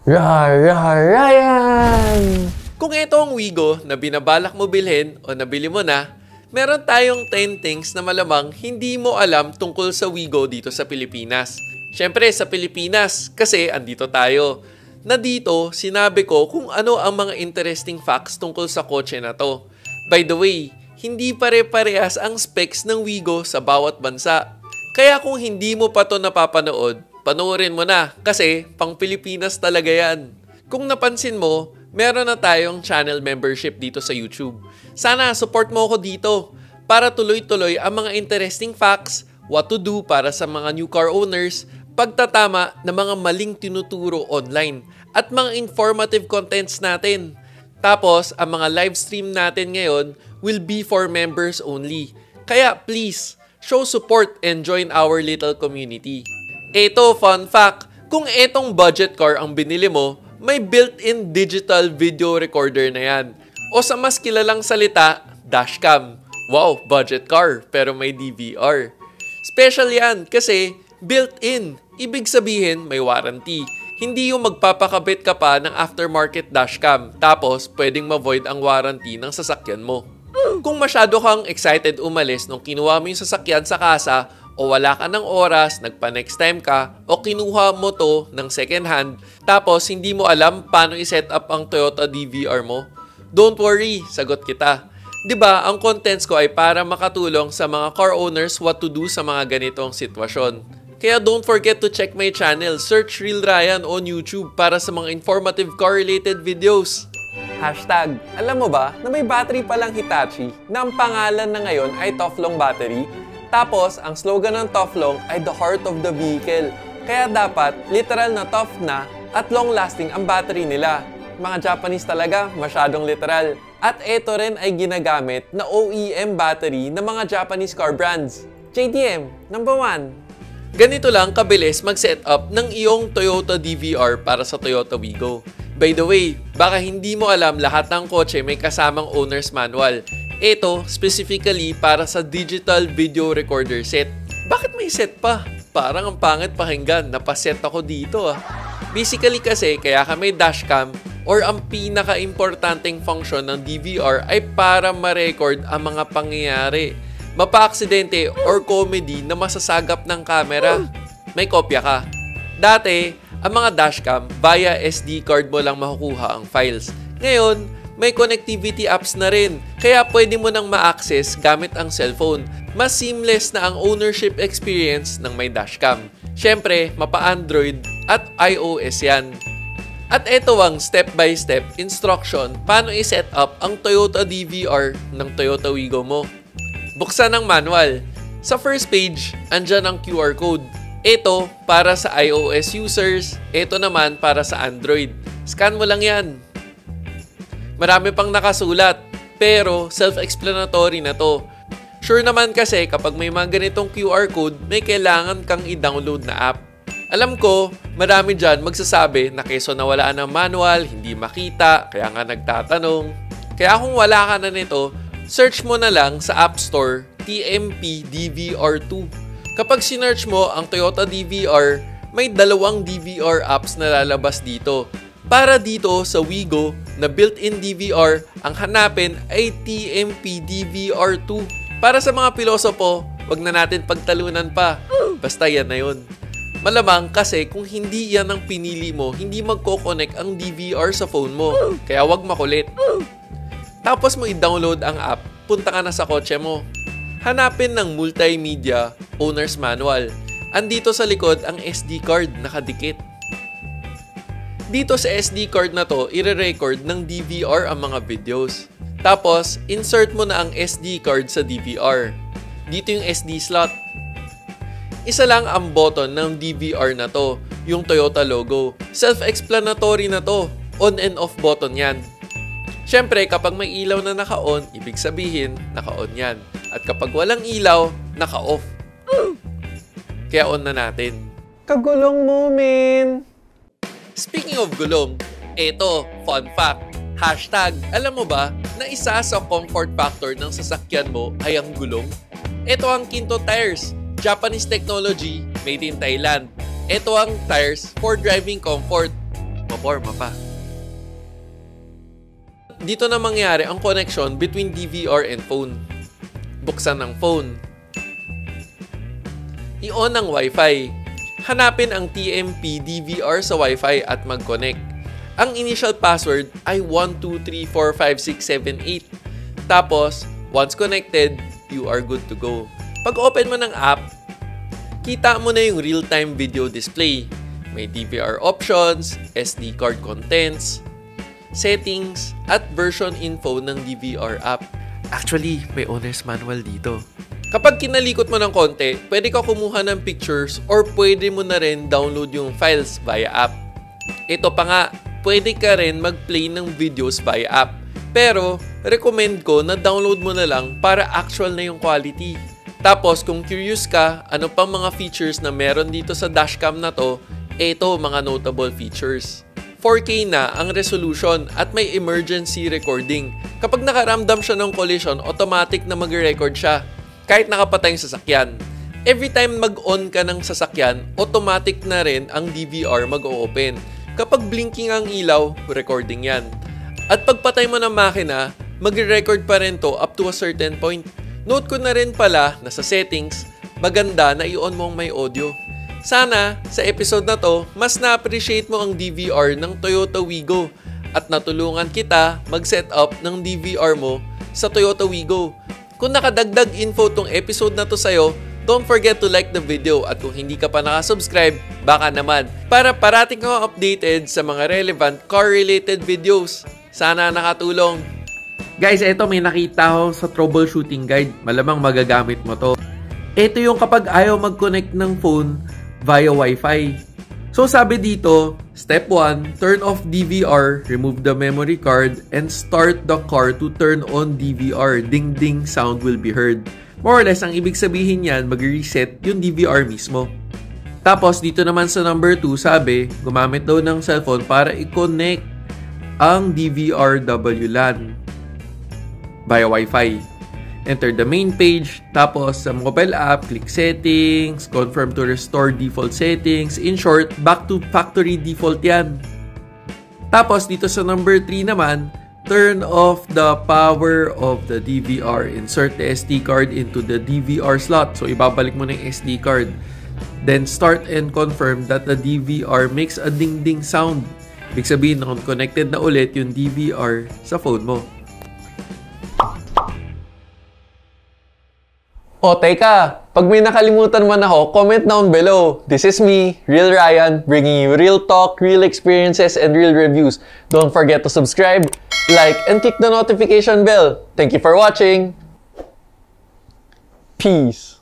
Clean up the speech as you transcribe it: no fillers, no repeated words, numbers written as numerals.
Ryan! Kung ito ang Wigo na binabalak mo bilhin o nabili mo na, meron tayong 10 things na malamang hindi mo alam tungkol sa Wigo dito sa Pilipinas. Siyempre sa Pilipinas kasi andito tayo. Na dito sinabi ko kung ano ang mga interesting facts tungkol sa kotse na to. By the way, hindi pare-parehas ang specs ng Wigo sa bawat bansa. Kaya kung hindi mo pa to napapanood, panoorin mo na kasi pang Pilipinas talaga yan. Kung napansin mo, meron na tayong channel membership dito sa YouTube. Sana support mo ako dito para tuloy-tuloy ang mga interesting facts, what to do para sa mga new car owners, pagtatama ng mga maling tinuturo online, at mga informative contents natin. Tapos, ang mga live stream natin ngayon will be for members only. Kaya please, show support and join our little community. Ito, fun fact, kung etong budget car ang binili mo, may built-in digital video recorder na yan. O sa mas kilalang salita, dashcam. Wow, budget car, pero may DVR. Special yan kasi built-in. Ibig sabihin, may warranty. Hindi yung magpapakabit ka pa ng aftermarket dashcam, tapos pwedeng ma-void ang warranty ng sasakyan mo. Kung masyado kang excited umalis nung kinuha mo yung sasakyan sa kasa, o wala ka ng oras, nagpa-next time ka, o kinuha mo to ng second hand, tapos hindi mo alam paano i-set up ang Toyota DVR mo, don't worry, sagot kita. 'Di ba, ang contents ko ay para makatulong sa mga car owners what to do sa mga ganitong sitwasyon. Kaya don't forget to check my channel, search Real Ryan on YouTube para sa mga informative car-related videos. Hashtag, alam mo ba na may battery palang Hitachi na ang pangalan na ngayon ay Toflong Battery? Tapos, ang slogan ng Toflong ay the heart of the vehicle. Kaya dapat, literal na tough na at long-lasting ang battery nila. Mga Japanese talaga, masyadong literal. At ito rin ay ginagamit na OEM battery ng mga Japanese car brands. JDM, number 1. Ganito lang kabilis mag-set up ng iyong Toyota DVR para sa Toyota Wigo. By the way, baka hindi mo alam lahat ng kotse may kasamang owner's manual. Ito, specifically para sa digital video recorder set. Bakit may set pa? Parang ang pangit pakinggan, napaset ako dito ah. Basically kasi, kaya ka may dashcam or ang pinaka-importanteng function ng DVR ay para ma-record ang mga pangyayari, mapa-aksidente or comedy na masasagap ng camera. May kopya ka. Dati, ang mga dashcam, via SD card mo lang makukuha ang files. Ngayon, may connectivity apps na rin, kaya pwede mo nang ma-access gamit ang cellphone. Mas seamless na ang ownership experience ng may dashcam. Siyempre, mapa-Android at iOS yan. At ito ang step-by-step instruction paano i-set up ang Toyota DVR ng Toyota Wigo mo. Buksan ang manual. Sa first page, andyan ang QR code. Ito para sa iOS users, ito naman para sa Android. Scan mo lang yan. Marami pang nakasulat, pero self-explanatory na to. Sure naman kasi kapag may mga ganitong QR code, may kailangan kang i-download na app. Alam ko, marami dyan magsasabi na keso nawala ng manual, hindi makita, kaya nga nagtatanong. Kaya kung wala ka na nito, search mo na lang sa App Store, TMP DVR2. Kapag sinearch mo ang Toyota DVR, may 2 DVR apps na lalabas dito. Para dito sa Wigo na built-in DVR, ang hanapin ay TMP DVR2. Para sa mga pilosopo, wag na natin pagtalunan pa. Basta yan na yun. Malamang kasi kung hindi yan ang pinili mo, hindi magko-connect ang DVR sa phone mo. Kaya wag makulit. Tapos mo i-download ang app, punta ka na sa kotse mo. Hanapin ng multimedia owner's manual. Andito sa likod ang SD card nakadikit. Dito sa SD card na to, i-record ng DVR ang mga videos. Tapos, insert mo na ang SD card sa DVR. Dito yung SD slot. Isa lang ang button ng DVR na to, yung Toyota logo. Self-explanatory na to, on and off button yan. Siyempre, kapag may ilaw na naka-on, ibig sabihin, naka-on yan. At kapag walang ilaw, naka-off. Kaya on na natin. Kagulong mo, men! Speaking of gulong, eto, fun fact. Hashtag, alam mo ba na isa sa comfort factor ng sasakyan mo ay ang gulong? Ito ang Kinto Tires, Japanese technology, made in Thailand. Ito ang tires for driving comfort. nakaporma pa. Dito na mangyari ang connection between DVR and phone. Buksan ang phone. I-on ang Wi-Fi. Hanapin ang TMP DVR sa Wi-Fi at mag-connect. Ang initial password ay 12345678. Tapos, once connected, you are good to go. Pag open mo ng app, kita mo na yung real-time video display. May DVR options, SD card contents, settings, at version info ng DVR app. Actually, may owner's manual dito. Kapag kinalikot mo ng konti, pwede ka kumuha ng pictures or pwede mo na rin download yung files via app. Ito pa nga, pwede ka rin mag-play ng videos via app. Pero, recommend ko na download mo na lang para actual na yung quality. Tapos, kung curious ka, ano pang mga features na meron dito sa dashcam na to, ito mga notable features. 4K na ang resolution at may emergency recording. Kapag nakaramdam siya ng collision, automatic na mag-record siya. Kahit nakapatay yung sasakyan. Every time mag-on ka ng sasakyan, automatic na rin ang DVR mag-o-open. Kapag blinking ang ilaw, recording yan. At pagpatay mo ng makina, mag-record pa rin to up to a certain point. Note ko na rin pala na sa settings, maganda na i-on mo ang may audio. Sana, sa episode na to, mas na-appreciate mo ang DVR ng Toyota Wigo at natulungan kita mag-set up ng DVR mo sa Toyota Wigo. Kung nakadagdag info tong episode na to sa'yo, don't forget to like the video at kung hindi ka pa nakasubscribe, baka naman para parating kang updated sa mga relevant car-related videos. Sana nakatulong. Guys, eto may nakita ko sa troubleshooting guide. Malamang magagamit mo to. Ito yung kapag ayaw mag-connect ng phone via Wi-Fi. So sabi dito, step 1, turn off DVR, remove the memory card, and start the car to turn on DVR. Ding-ding sound will be heard. More or less, ang ibig sabihin yan, mag-reset yung DVR mismo. Tapos, dito naman sa number 2, sabi, gumamit daw ng cellphone para i-connect ang DVR WLAN via Wi-Fi. Enter the main page, tapos sa mobile app, click settings, confirm to restore default settings. In short, back to factory default yan. Tapos dito sa number 3 naman, turn off the power of the DVR. Insert the SD card into the DVR slot. So ibabalik mo na yung SD card. Then start and confirm that the DVR makes a ding-ding sound. Ibig sabihin na connected na ulit yung DVR sa phone mo. O teka, pag may nakalimutan man ako, comment down below. This is me, Real Ryan, bringing you real talk, real experiences, and real reviews. Don't forget to subscribe, like, and click the notification bell. Thank you for watching. Peace.